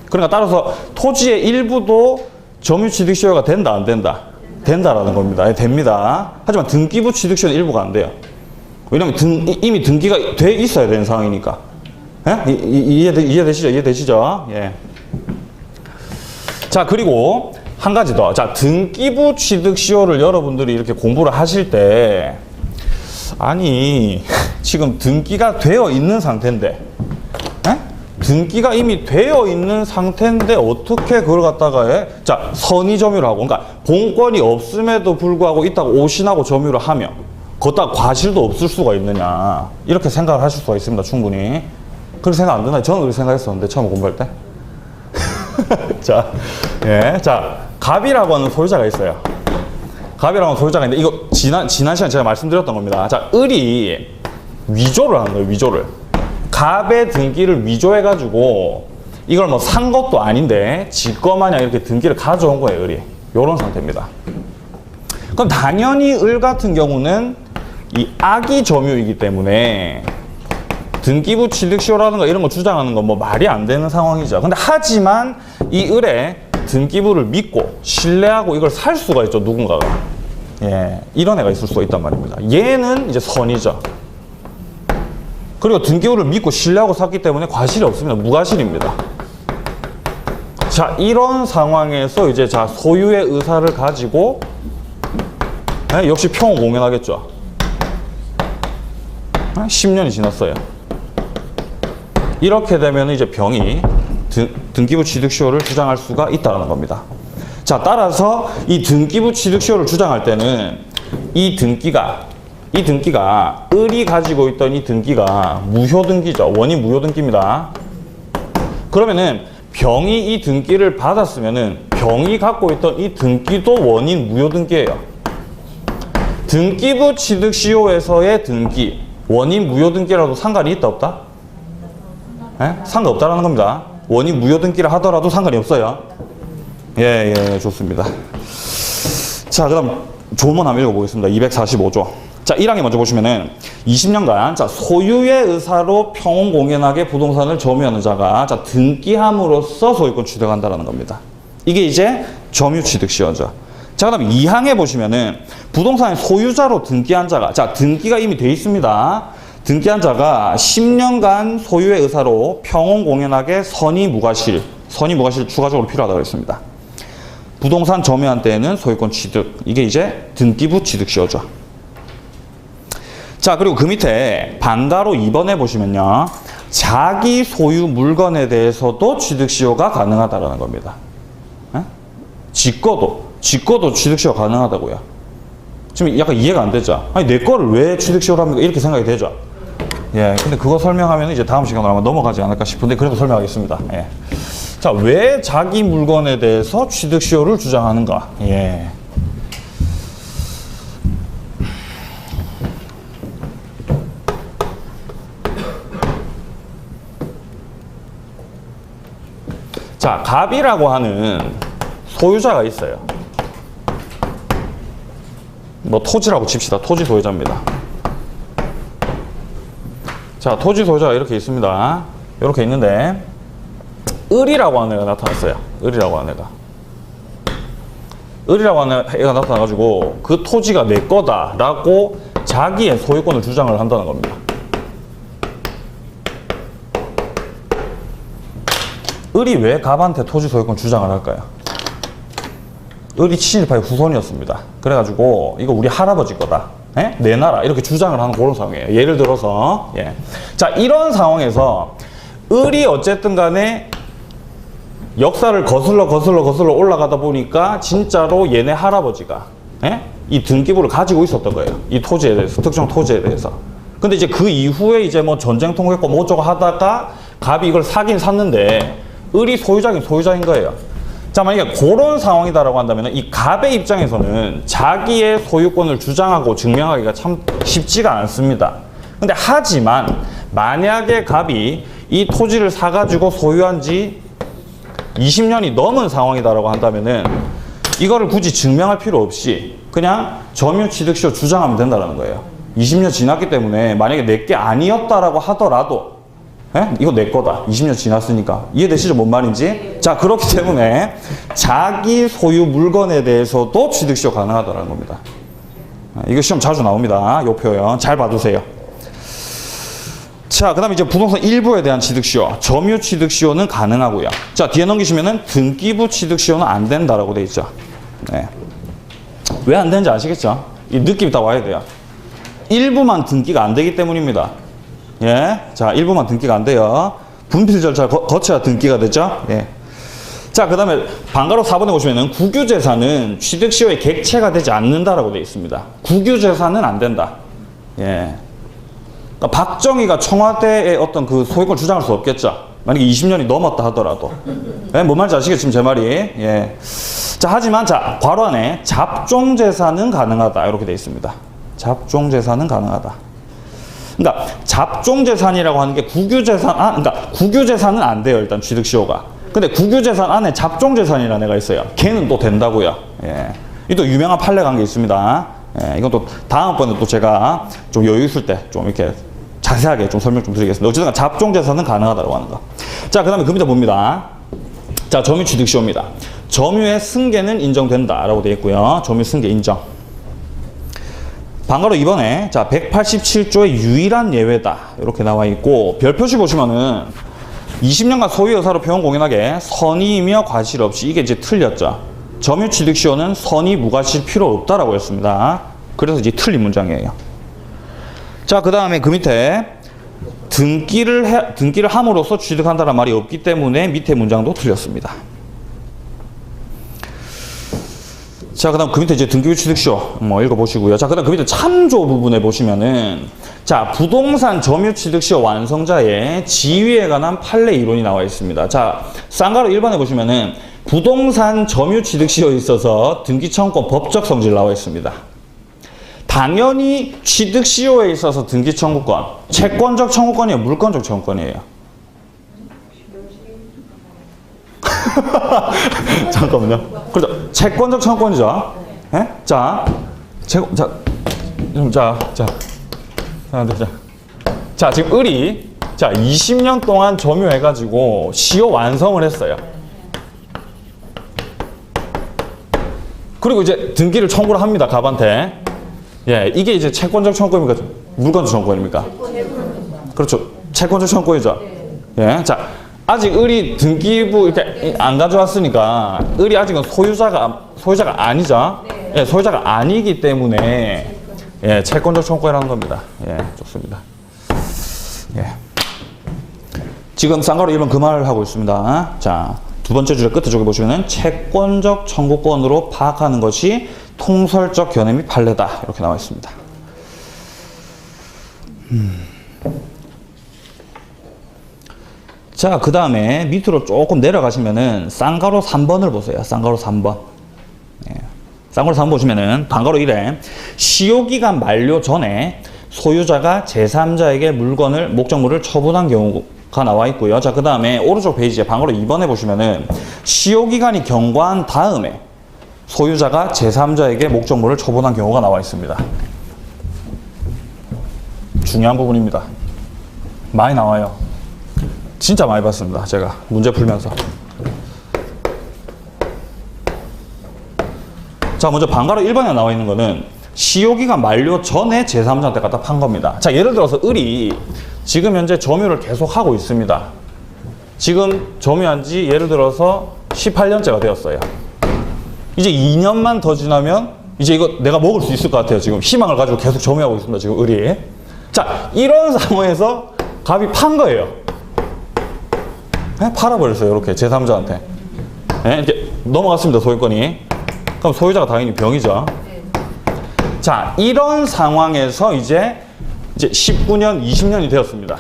S1: 그러니까 따라서 토지의 일부도 점유취득시효가 된다, 안 된다? 된다라는 겁니다. 예, 됩니다. 하지만 등기부 취득시효는 일부가 안 돼요. 왜냐면 이미 등기가 돼 있어야 되는 상황이니까. 예? 이해되시죠? 예. 자, 그리고 한 가지 더. 자, 등기부 취득시효를 여러분들이 이렇게 공부를 하실 때, 아니, 지금 등기가 되어 있는 상태인데, 에? 등기가 이미 되어 있는 상태인데 어떻게 그걸 갖다가 자, 선의점유를 하고, 그러니까 본권이 없음에도 불구하고 있다고 오신하고 점유를 하며 걷다가 과실도 없을 수가 있느냐, 이렇게 생각을 하실 수가 있습니다. 충분히. 그렇게 생각 안 드나요? 저는 그렇게 생각했었는데, 처음 공부할 때. 자, 예, 자, 갑이라고 하는 소유자가 있어요. 갑이라고 하는 소유자가 있는데, 이거 지난 시간에 제가 말씀드렸던 겁니다. 자, 을이 위조를 하는 거예요. 위조를. 갑의 등기를 위조해가지고 이걸 뭐 산 것도 아닌데 지 거 마냥 이렇게 등기를 가져온 거예요. 을이. 요런 상태입니다. 그럼 당연히 을 같은 경우는 이 악의 점유이기 때문에 등기부 취득시효라든가 이런 거 주장하는 건 뭐 말이 안 되는 상황이죠. 근데 하지만 이 을의 등기부를 믿고 신뢰하고 이걸 살 수가 있죠. 누군가가. 예, 이런 애가 있을 수가 있단 말입니다. 얘는 이제 선이죠. 그리고 등기부를 믿고 신뢰하고 샀기 때문에 과실이 없습니다. 무과실입니다. 자, 이런 상황에서 이제 자, 소유의 의사를 가지고 역시 평온 공연하겠죠. 10년이 지났어요. 이렇게 되면 이제 병이 등기부 취득시효를 주장할 수가 있다는 겁니다. 자, 따라서 이 등기부 취득시효를 주장할 때는 이 등기가 을이 가지고 있던 이 등기가 무효등기죠. 원인 무효등기입니다. 그러면은 병이 이 등기를 받았으면은 병이 갖고 있던 이 등기도 원인 무효등기예요. 등기부 취득시효에서의 등기, 원인 무효등기라도 상관이 있다 없다? 예? 상관없다라는 겁니다. 원인 무효등기를 하더라도 상관이 없어요. 예, 좋습니다. 자, 그다음 조문 한번 읽어보겠습니다. 245조. 자, 1항에 먼저 보시면은 20년간 자, 소유의 의사로 평온 공연하게 부동산을 점유하는 자가 자, 등기함으로써 소유권 취득한다라는 겁니다. 이게 이제 점유취득시효죠. 자, 그다음 2항에 보시면은 부동산의 소유자로 등기한 자가 자, 등기가 이미 돼 있습니다. 등기한 자가 10년간 소유의 의사로 평온 공연하게 선의 무과실 추가적으로 필요하다고 했습니다. 부동산 점유한테는 소유권 취득. 이게 이제 등기부 취득시효죠. 자, 그리고 그 밑에 방가로 2번에 보시면요. 자기 소유 물건에 대해서도 취득시효가 가능하다라는 겁니다. 에? 직거도 취득시효가 가능하다고요. 지금 약간 이해가 안 되죠? 아니, 내 거를 왜 취득시효를 합니까? 이렇게 생각이 되죠? 예, 근데 그거 설명하면 이제 다음 시간으로 아마 넘어가지 않을까 싶은데, 그래도 설명하겠습니다. 예. 자, 왜 자기 물건에 대해서 취득시효를 주장하는가? 예. 자, 갑이라고 하는 소유자가 있어요. 뭐 토지라고 칩시다. 토지 소유자입니다. 자, 토지 소유자가 이렇게 있습니다. 이렇게 있는데 을이라고 하는 애가 나타났어요. 을이라고 하는 애가. 을이라고 하는 애가 나타나가지고 그 토지가 내 거다라고 자기의 소유권을 주장을 한다는 겁니다. 을이 왜 갑한테 토지 소유권 주장을 할까요? 을이 친일파의 후손이었습니다. 그래가지고 이거 우리 할아버지 거다. 에? 내놔라. 이렇게 주장을 하는 그런 상황이에요. 예를 들어서 예. 자, 이런 상황에서 을이 어쨌든 간에 역사를 거슬러 올라가다 보니까 진짜로 얘네 할아버지가 에? 이 등기부를 가지고 있었던 거예요. 이 토지에 대해서, 특정 토지에 대해서. 근데 이제 그 이후에 이제 뭐 전쟁 통했고 뭐 어쩌고 하다가 갑이 이걸 사긴 샀는데 을이 소유자긴 소유자인 거예요. 자, 만약에 그런 상황이다라고 한다면 이 갑의 입장에서는 자기의 소유권을 주장하고 증명하기가 참 쉽지가 않습니다. 근데 하지만 만약에 갑이 이 토지를 사가지고 소유한 지 20년이 넘은 상황이다라고 한다면은 이거를 굳이 증명할 필요 없이 그냥 점유취득시효 주장하면 된다는 거예요. 20년 지났기 때문에 만약에 내게 아니었다라고 하더라도 에? 이거 내 거다. 20년 지났으니까. 이해되시죠? 뭔 말인지? 자, 그렇기 때문에 자기 소유 물건에 대해서도 취득시효 가능하다는 겁니다. 이거 시험 자주 나옵니다. 요 표현 잘 봐두세요. 자, 그 다음에 이제 부동산 일부에 대한 취득시효. 점유 취득시효는 가능하고요. 자, 뒤에 넘기시면은 등기부 취득시효는 안 된다라고 돼 있죠. 네. 왜 안 되는지 아시겠죠? 이 느낌이 다 와야 돼요. 일부만 등기가 안 되기 때문입니다. 예. 자, 일부만 등기가 안 돼요. 분필 절차를 거쳐야 등기가 되죠. 예. 자, 그 다음에 방가로 4번에 보시면은 국유재산은 취득시효의 객체가 되지 않는다라고 되어 있습니다. 국유재산은 안 된다. 예. 그러니까 박정희가 청와대에 어떤 그 소유권 주장할 수 없겠죠. 만약에 20년이 넘었다 하더라도. 예, 뭔 말인지 아시겠죠, 지금 제 말이. 예. 자, 하지만 자, 괄호 안에 잡종재산은 가능하다. 이렇게 되어 있습니다. 잡종재산은 가능하다. 그러니까 잡종재산이라고 하는 게 국유재산, 그러니까 국유재산은 안 돼요, 일단 취득시효가. 근데 국유재산 안에 잡종재산이라는 애가 있어요. 걔는 또 된다고요. 예. 이 또 유명한 판례 관계 있습니다. 예. 이건 또 다음번에 또 제가 좀 여유 있을 때 좀 이렇게 자세하게 좀 설명 좀 드리겠습니다. 어쨌든 잡종재산은 가능하다고 하는 거. 자, 그 다음에 그 밑에 봅니다. 자, 점유취득시효입니다. 점유의 승계는 인정된다라고 되어 있고요. 점유 승계 인정. 방가로 2번에 자 187조의 유일한 예외다 이렇게 나와 있고 별표시 보시면은 20년간 소유 여사로 표현 공연하게 선의이며 과실 없이 이게 이제 틀렸죠. 점유취득시효는 선의 무과실 필요 없다라고 했습니다. 그래서 이제 틀린 문장이에요. 자, 그 다음에 그 밑에 등기를 함으로써 취득한다는 말이 없기 때문에 밑에 문장도 틀렸습니다. 자, 그 다음 그 밑에 이제 등기부 취득시효 뭐 읽어보시고요. 자, 그 다음 그 밑에 참조 부분에 보시면은 자, 부동산 점유 취득시효 완성자의 지위에 관한 판례 이론이 나와 있습니다. 자, 쌍가루 1번에 보시면은 부동산 점유 취득시효에 있어서 등기청구권 법적 성질 나와 있습니다. 당연히 취득시효에 있어서 등기청구권, 채권적 청구권이에요, 물권적 청구권이에요? 잠깐만요. 그렇죠. 채권적 청구권이죠. 예? 자, 자, 지금 을이 자 20년 동안 점유해가지고 시효 완성을 했어요. 그리고 이제 등기를 청구를 합니다. 갑한테. 예, 이게 이제 채권적 청구권입니까? 물권적 청구권입니까? 그렇죠. 채권적 청구권이죠. 예, 자. 아직 을이 등기부 이렇게 안 가져왔으니까 을이 아직은 소유자가 아니죠.
S2: 네.
S1: 예, 소유자가 아니기 때문에 예, 채권적 청구권이라는 겁니다. 예, 좋습니다. 예. 지금 쌍가루 1번 그 말을 하고 있습니다. 자, 두 번째 줄의 끝에 쪽에 보시면은 채권적 청구권으로 파악하는 것이 통설적 견해 및 판례다. 이렇게 나와 있습니다. 자, 그 다음에 밑으로 조금 내려가시면은 쌍가루 3번을 보세요. 쌍가루 3번. 예. 쌍가루 3번 보시면은 방가루 1에 시효기간 만료 전에 소유자가 제3자에게 목적물을 처분한 경우가 나와 있고요. 자, 그 다음에 오른쪽 페이지에 방가루 2번에 보시면은 시효기간이 경과한 다음에 소유자가 제3자에게 목적물을 처분한 경우가 나와 있습니다. 중요한 부분입니다. 많이 나와요. 진짜 많이 봤습니다. 제가 문제 풀면서. 자, 먼저 방가루 1번에 나와 있는 거는 시효기간 만료 전에 제3자한테 갖다 판 겁니다. 자, 예를 들어서 을이 지금 현재 점유를 계속 하고 있습니다. 지금 점유한 지 예를 들어서 18년째가 되었어요. 이제 2년만 더 지나면 이제 이거 내가 먹을 수 있을 것 같아요. 지금 희망을 가지고 계속 점유하고 있습니다. 지금 을이. 자, 이런 상황에서 갑이 판 거예요. 네? 팔아버렸어요. 이렇게 제3자한테. 네? 이렇게 넘어갔습니다. 소유권이. 그럼 소유자가 당연히 병이죠. 자, 이런 상황에서 이제 19년, 20년이 되었습니다.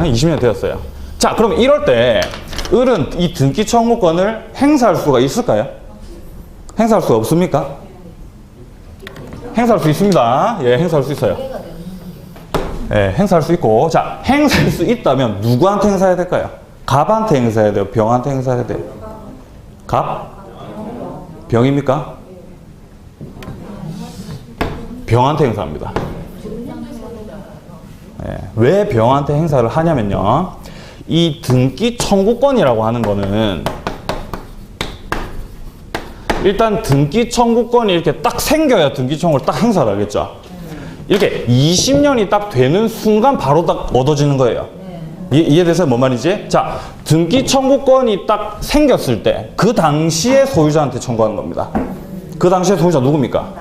S1: 20년 되었어요. 자, 그럼 이럴 때 을은 이 등기 청구권을 행사할 수가 있을까요? 행사할 수가 없습니까? 행사할 수 있습니다. 예, 행사할 수 있어요. 예, 행사할 수 있고. 자, 행사할 수 있다면 누구한테 행사해야 될까요? 갑한테 행사해야 돼요? 병한테 행사해야 돼요? 갑? 병입니까? 병한테 행사합니다. 예, 왜 병한테 행사를 하냐면요. 이 등기 청구권이라고 하는 거는 일단 등기 청구권이 이렇게 딱 생겨야 등기 청구를 딱 행사를 하겠죠. 이렇게 20년이 딱 되는 순간 바로 딱 얻어지는 거예요. 이해되세요? 뭔 말인지? 자, 등기 청구권이 딱 생겼을 때 그 당시에 소유자한테 청구하는 겁니다. 그 당시에 소유자 누굽니까?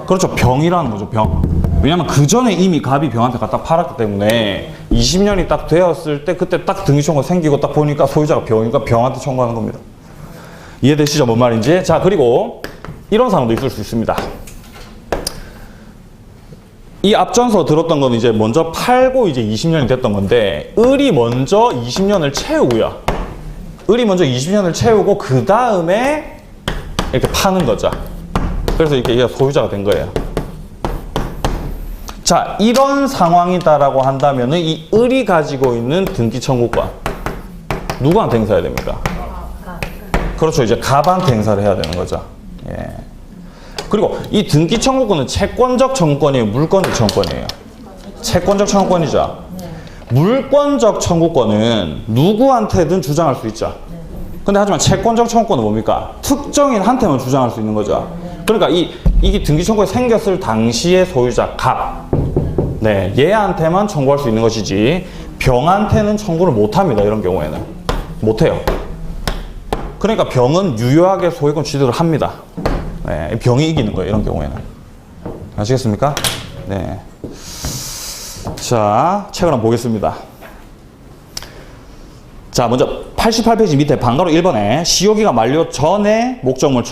S1: 그렇죠. 병이라는 거죠. 병. 왜냐면 그 전에 이미 갑이 병한테 갖다 팔았기 때문에 20년이 딱 되었을 때 그때 딱 등기 청구가 생기고 딱 보니까 소유자가 병이니까 병한테 청구하는 겁니다. 이해되시죠? 뭔 말인지? 자, 그리고 이런 상황도 있을 수 있습니다. 이 앞전서 들었던 건 이제 먼저 팔고 이제 20년이 됐던 건데 을이 먼저 20년을 채우고요. 을이 먼저 20년을 채우고 그 다음에 이렇게 파는 거죠. 그래서 이렇게 얘가 소유자가 된 거예요. 자, 이런 상황이다라고 한다면은 이 을이 가지고 있는 등기 청구권 누구한테 행사해야 됩니까? 그렇죠. 이제 갑한테 행사를 해야 되는 거죠. 예. 그리고 이 등기 청구권은 채권적 청구권이에요? 물권적 청구권이에요? 채권적 청구권이죠. 물권적 청구권은 누구한테든 주장할 수 있죠. 근데 하지만 채권적 청구권은 뭡니까? 특정인한테만 주장할 수 있는 거죠. 그러니까 이게 등기 청구권이 생겼을 당시의 소유자 갑, 네, 얘한테만 청구할 수 있는 것이지 병한테는 청구를 못합니다. 이런 경우에는 못해요. 그러니까 병은 유효하게 소유권 취득을 합니다. 네, 병이 이기는 거예요. 이런 경우에는. 아시겠습니까? 네. 자, 책을 한번 보겠습니다. 자, 먼저 88페이지 밑에 방가로 1번에 시효기가 만료 전에 목적물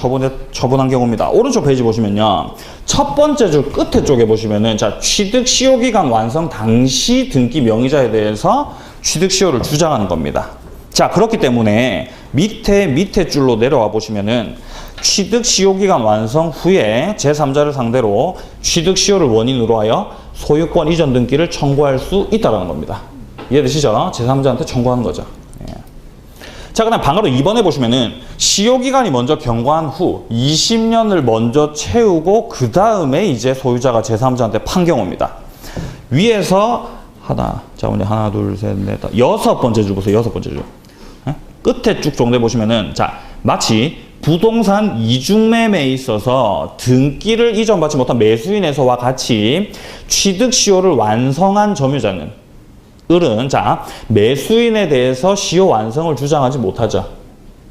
S1: 처분한 경우입니다. 오른쪽 페이지 보시면요. 첫 번째 줄 끝에 쪽에 보시면은 자, 취득 시효기간 완성 당시 등기 명의자에 대해서 취득 시효를 주장하는 겁니다. 자, 그렇기 때문에 밑에 줄로 내려와 보시면은 취득 시효기간 완성 후에 제3자를 상대로 취득 시효를 원인으로 하여 소유권 이전 등기를 청구할 수 있다는 겁니다. 이해되시죠? 제3자한테 청구하는 거죠. 예. 자, 그다음 방가로 2번에 보시면은 시효기간이 먼저 경과한 후 20년을 먼저 채우고 그 다음에 이제 소유자가 제3자한테 판 경우입니다. 위에서 하나, 둘, 셋, 넷, 다섯, 여섯 번째 줄 보세요. 여섯 번째 줄. 예? 끝에 쭉 정리해 보시면은 자, 마치 부동산 이중매매에 있어서 등기를 이전받지 못한 매수인에서와 같이 취득시효를 완성한 점유자는 을은 자 매수인에 대해서 시효 완성을 주장하지 못하죠.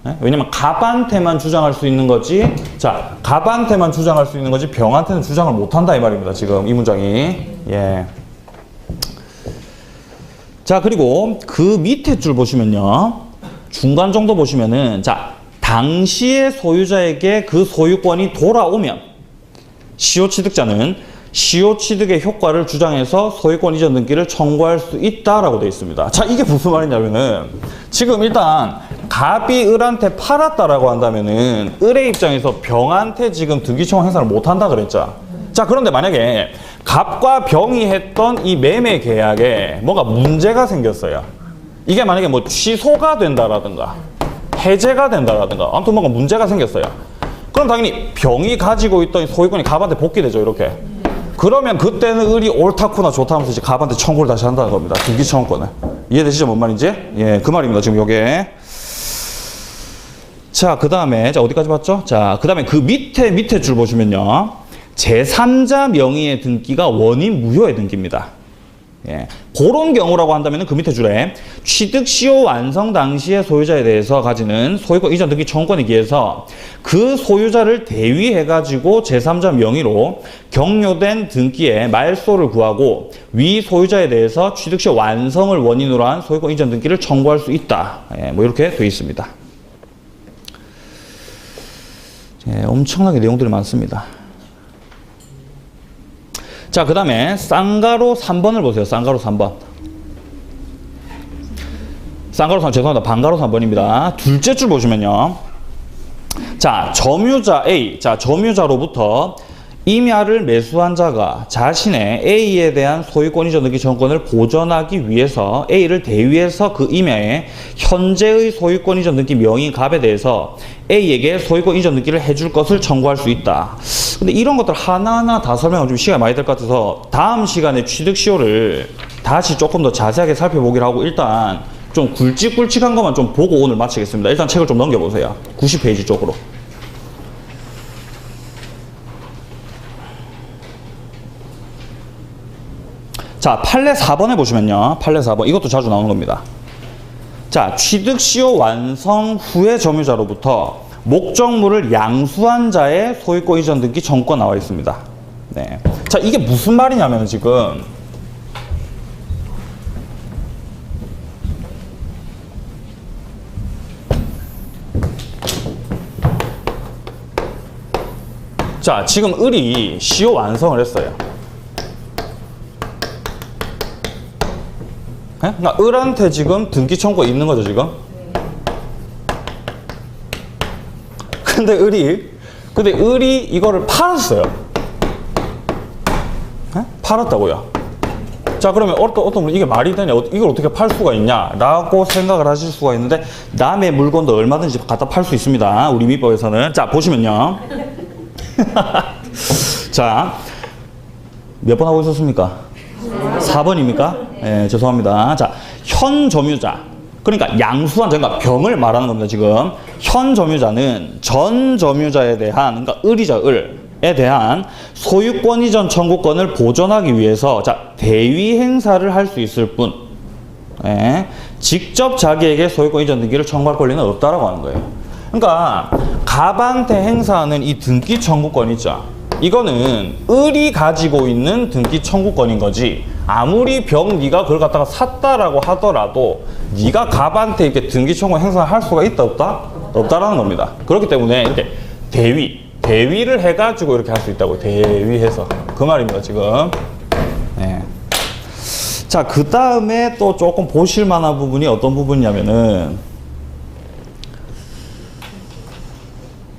S1: 예? 왜냐면 갑한테만 주장할 수 있는 거지. 자 갑한테만 주장할 수 있는 거지 병한테는 주장을 못한다 이 말입니다. 지금 이 문장이. 예. 자 그리고 그 밑에 줄 보시면요. 중간 정도 보시면은 자 당시의 소유자에게 그 소유권이 돌아오면 시효 취득자는 시효 취득의 효과를 주장해서 소유권 이전 등기를 청구할 수 있다라고 되어 있습니다. 자 이게 무슨 말이냐면은 지금 일단 갑이 을한테 팔았다라고 한다면은 을의 입장에서 병한테 지금 등기 청구 행사를 못한다 그랬죠. 자 그런데 만약에 갑과 병이 했던 이 매매 계약에 뭔가 문제가 생겼어요. 이게 만약에 뭐 취소가 된다라든가 해제가 된다라든가 아무튼 뭔가 문제가 생겼어요. 그럼 당연히 병이 가지고 있던 소유권이 갑한테 복귀되죠. 이렇게. 그러면 그때는 을이 옳다구나 좋다 하면서 이제 갑한테 청구를 다시 한다는 겁니다. 등기 청구권을. 이해되시죠? 뭔 말인지? 예, 그 말입니다. 지금 요게. 자, 그 다음에, 자, 어디까지 봤죠? 자, 그 다음에 그 밑에 줄 보시면요. 제3자 명의의 등기가 원인 무효의 등기입니다. 예. 그런 경우라고 한다면 그 밑에 줄에 취득 시효 완성 당시의 소유자에 대해서 가지는 소유권 이전 등기 청구권에 기해서 그 소유자를 대위해가지고 제3자 명의로 경료된 등기의 말소를 구하고 위 소유자에 대해서 취득 시효 완성을 원인으로 한 소유권 이전 등기를 청구할 수 있다. 예, 뭐 이렇게 되어 있습니다. 예, 엄청나게 내용들이 많습니다. 자, 그 다음에 쌍가로 3번을 보세요. 쌍가로 3번. 쌍가로 3번, 죄송합니다. 반가로 3번입니다. 둘째 줄 보시면요. 자, 점유자 A. 자, 점유자로부터 임야를 매수한 자가 자신의 A에 대한 소유권 이전 등기 청구권을 보전하기 위해서 A를 대위해서 그 임야의 현재의 소유권 이전 등기 명의 갑에 대해서 A에게 소유권 이전 등기를 해줄 것을 청구할 수 있다. 근데 이런 것들 하나하나 다 설명하면 좀 시간이 많이 될 것 같아서 다음 시간에 취득 시효를 다시 조금 더 자세하게 살펴보기로 하고 일단 좀 굵직굵직한 것만 좀 보고 오늘 마치겠습니다. 일단 책을 좀 넘겨보세요. 90페이지 쪽으로. 자, 판례 4번에 보시면요. 판례 4번. 이것도 자주 나오는 겁니다. 자, 취득 시효 완성 후에 점유자로부터 목적물을 양수한 자의 소유권 이전 등기 청구권 나와 있습니다. 네. 자, 이게 무슨 말이냐면 지금 자, 지금 을이 시효 완성을 했어요. 네? 그러니까 을한테 지금 등기 청구가 있는 거죠, 지금? 근데 을이 이거를 팔았어요. 네? 팔았다고요. 자, 그러면 어떤 분 이게 말이 되냐? 이걸 어떻게 팔 수가 있냐? 라고 생각을 하실 수가 있는데 남의 물건도 얼마든지 갖다 팔 수 있습니다. 우리 민법에서는. 자, 보시면요. 자, 몇 번 하고 있었습니까? 4번입니까? 네, 죄송합니다. 자, 현 점유자. 그러니까 양수한 자, 그러니까 병을 말하는 겁니다, 지금. 현 점유자는 전 점유자에 대한, 그러니까 을이자 을에 대한 소유권 이전 청구권을 보존하기 위해서, 자, 대위 행사를 할 수 있을 뿐, 예, 직접 자기에게 소유권 이전 등기를 청구할 권리는 없다라고 하는 거예요. 그러니까, 갑한테 행사하는 이 등기 청구권 있죠. 이거는 을이 가지고 있는 등기 청구권인 거지 아무리 병 네가 그걸 갖다가 샀다라고 하더라도 네가 갑한테 이렇게 등기 청구 행사할 수가 있다 없다? 없다라는 겁니다. 그렇기 때문에 이렇게 대위를 해가지고 이렇게 할 수 있다고 대위해서 그 말입니다 지금. 네. 자, 그 다음에 또 조금 보실 만한 부분이 어떤 부분이냐면은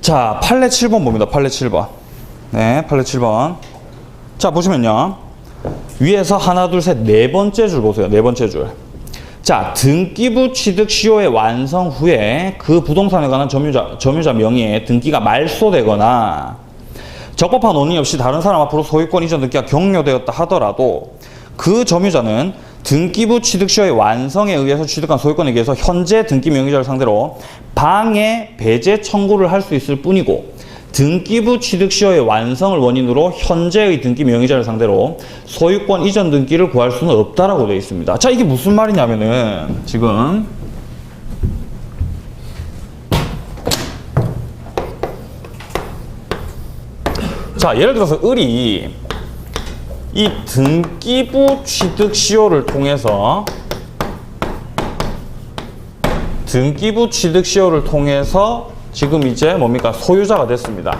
S1: 자, 판례 7번 봅니다. 판례 7번. 네, 판례 7번. 자, 보시면요. 위에서 하나, 둘, 셋, 네 번째 줄 보세요. 네 번째 줄. 자, 등기부 취득 시효의 완성 후에 그 부동산에 관한 점유자 명의의 등기가 말소되거나 적법한 원인 없이 다른 사람 앞으로 소유권 이전 등기가 격려되었다 하더라도 그 점유자는 등기부 취득 시효의 완성에 의해서 취득한 소유권에 의해서 현재 등기 명의자를 상대로 방해, 배제 청구를 할 수 있을 뿐이고 등기부 취득시효의 완성을 원인으로 현재의 등기 명의자를 상대로 소유권 이전 등기를 구할 수는 없다라고 되어 있습니다. 자, 이게 무슨 말이냐면은 지금 자, 예를 들어서 을이 이 등기부 취득시효를 통해서 지금 이제 뭡니까? 소유자가 됐습니다.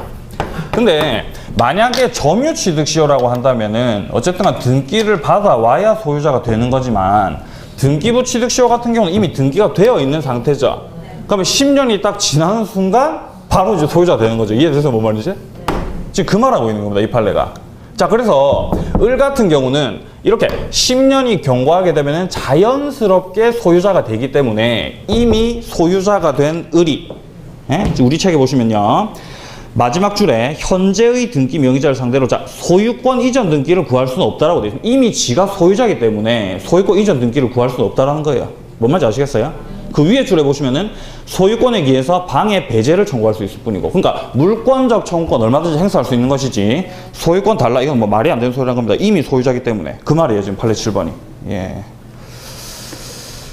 S1: 근데 만약에 점유 취득시효라고 한다면은 어쨌든 등기를 받아와야 소유자가 되는 거지만 등기부 취득시효 같은 경우는 이미 등기가 되어 있는 상태죠. 그러면 10년이 딱 지나는 순간 바로 이제 소유자가 되는 거죠. 이해돼서 뭔 말이지? 지금 그 말하고 있는 겁니다, 이 판례가. 자, 그래서 을 같은 경우는 이렇게 10년이 경과하게 되면 자연스럽게 소유자가 되기 때문에 이미 소유자가 된 을이, 우리 책에 보시면요, 마지막 줄에 현재의 등기 명의자를 상대로 자, 소유권 이전 등기를 구할 수는 없다라고 되어 있습니다. 이미 지가 소유자이기 때문에 소유권 이전 등기를 구할 수는 없다라는 거예요. 뭔 말인지 아시겠어요? 그 위에 줄에 보시면은 소유권에 기해서 방해 배제를 청구할 수 있을 뿐이고, 그러니까 물권적 청구권 얼마든지 행사할 수 있는 것이지 소유권 달라 이건 뭐 말이 안 되는 소리라는 겁니다. 이미 소유자이기 때문에. 그 말이에요, 지금 판례 7번이. 예.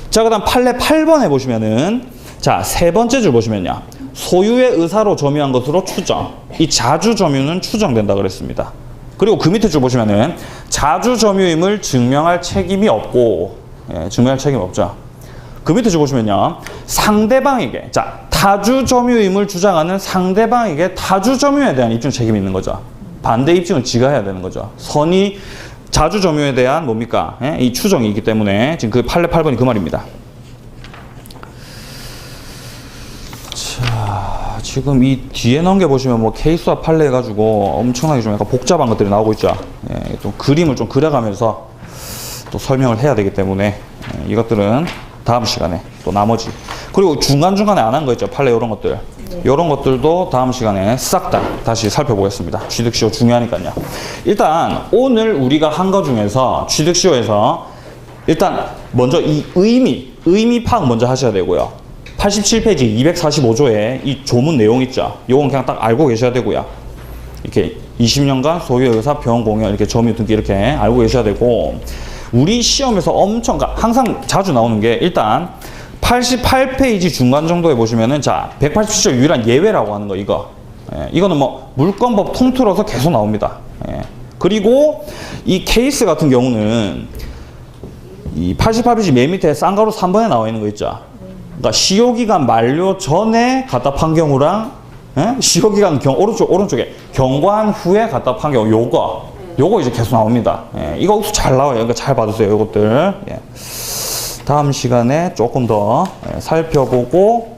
S1: 자, 그다음 판례 8번에 보시면은 자, 세 번째 줄 보시면요, 소유의 의사로 점유한 것으로 추정. 이 자주 점유는 추정된다 그랬습니다. 그리고 그 밑에 줄 보시면은 자주 점유임을 증명할 책임이 없고, 증명할 책임 없죠. 그 밑에 줄 보시면요, 상대방에게, 자, 타주 점유임을 주장하는 상대방에게 타주 점유에 대한 입증 책임이 있는 거죠. 반대 입증은 지가 해야 되는 거죠. 선의 자주 점유에 대한 뭡니까? 이 추정이 있기 때문에 지금 그 판례 8번이 그 말입니다. 자, 지금 이 뒤에 넣은 게 보시면 뭐 케이스와 판례 해가지고 엄청나게 좀 약간 복잡한 것들이 나오고 있죠. 또 그림을 좀 그려가면서 또 설명을 해야 되기 때문에 이것들은 다음 시간에 또 나머지, 그리고 중간중간에 안 한 거 있죠, 판례 이런 것들. 이런 것들도 다음 시간에 싹 다 다시 살펴보겠습니다. 취득시효 중요하니까요. 일단 오늘 우리가 한 거 중에서 취득시효에서 일단 먼저 이 의미 파악 먼저 하셔야 되고요. 87페이지 245조에 이 조문 내용 있죠. 요건 그냥 딱 알고 계셔야 되고요. 이렇게 20년간 소유의 의사, 병, 공여, 이렇게 점유 등기 이렇게 알고 계셔야 되고, 우리 시험에서 엄청 항상 자주 나오는 게 일단 88페이지 중간 정도에 보시면은 자, 187조 유일한 예외라고 하는 거 이거. 이거는 뭐 물권법 통틀어서 계속 나옵니다. 그리고 이 케이스 같은 경우는 이 88페이지 맨 밑에 쌍가루 3번에 나와 있는 거 있죠. 그러니까 시효기간 만료 전에 갖다 판 경우랑 시효기간 오른쪽에 경과한 후에 갖다 판 경우 요거 이제 계속 나옵니다. 이거 흡수 잘 나와요. 그러니까 잘 받으세요, 이것들. 다음 시간에 조금 더 살펴보고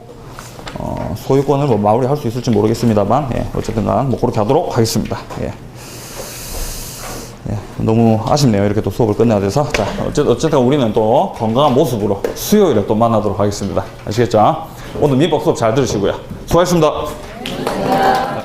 S1: 소유권을 뭐 마무리할 수 있을지 모르겠습니다만, 어쨌든간 뭐 그렇게 하도록 하겠습니다. 너무 아쉽네요. 이렇게 또 수업을 끝내야 돼서. 자, 어쨌든 우리는 또 건강한 모습으로 수요일에 또 만나도록 하겠습니다. 아시겠죠? 오늘 민법 수업 잘 들으시고요. 수고하셨습니다.